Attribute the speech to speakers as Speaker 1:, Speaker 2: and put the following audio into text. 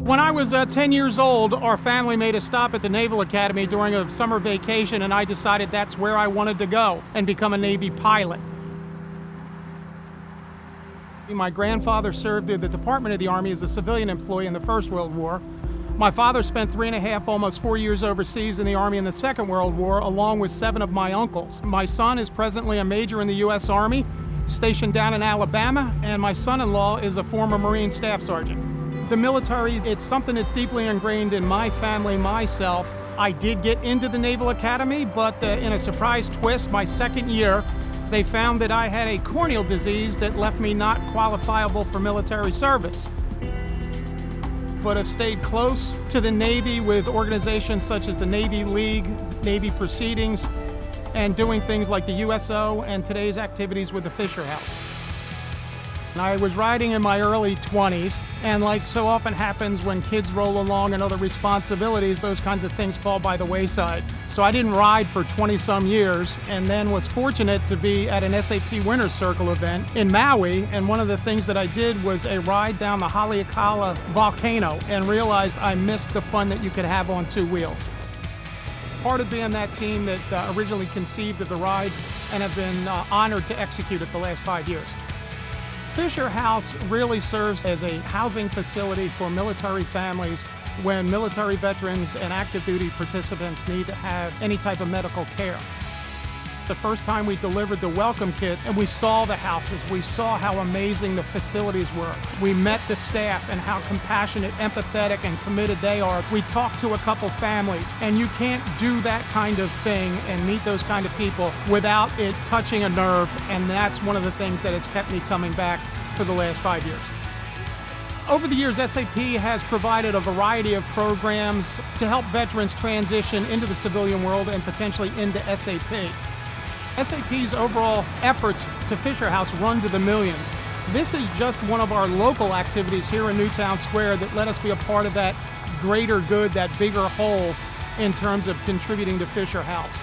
Speaker 1: When I was 10 years old, our family made a stop at the Naval Academy during a summer vacation, and I decided that's where I wanted to go and become a Navy pilot. My grandfather served in the Department of the Army as a civilian employee in the First World War. My father spent 3.5, almost 4 years overseas in the Army in the Second World War, along with 7 of my uncles. My son is presently a major in the U.S. Army, stationed down in Alabama, and my son-in-law is a former Marine Staff Sergeant. The military, it's something that's deeply ingrained in my family, myself. I did get into the Naval Academy, but in a surprise twist, my second year, they found that I had a corneal disease that left me not qualifiable for military service. But have stayed close to the Navy with organizations such as the Navy League, Navy Proceedings, and doing things like the USO and today's activities with the Fisher House. I was riding in my early 20s, and like so often happens when kids roll along and other responsibilities, those kinds of things fall by the wayside. So I didn't ride for 20-some years, and then was fortunate to be at an SAP Winter Circle event in Maui, and one of the things that I did was a ride down the Haleakala volcano and realized I missed the fun that you could have on 2 wheels. Part of being that team that originally conceived of the ride and have been honored to execute it the last 5 years. Fisher House really serves as a housing facility for military families when military veterans and active duty participants need to have any type of medical care. The first time we delivered the welcome kits and we saw the houses, we saw how amazing the facilities were. We met the staff and how compassionate, empathetic, and committed they are. We talked to a couple families, and you can't do that kind of thing and meet those kind of people without it touching a nerve, and that's one of the things that has kept me coming back for the last 5 years. Over the years, SAP has provided a variety of programs to help veterans transition into the civilian world and potentially into SAP. SAP's overall efforts to Fisher House run to the millions. This is just one of our local activities here in Newtown Square that let us be a part of that greater good, that bigger whole in terms of contributing to Fisher House.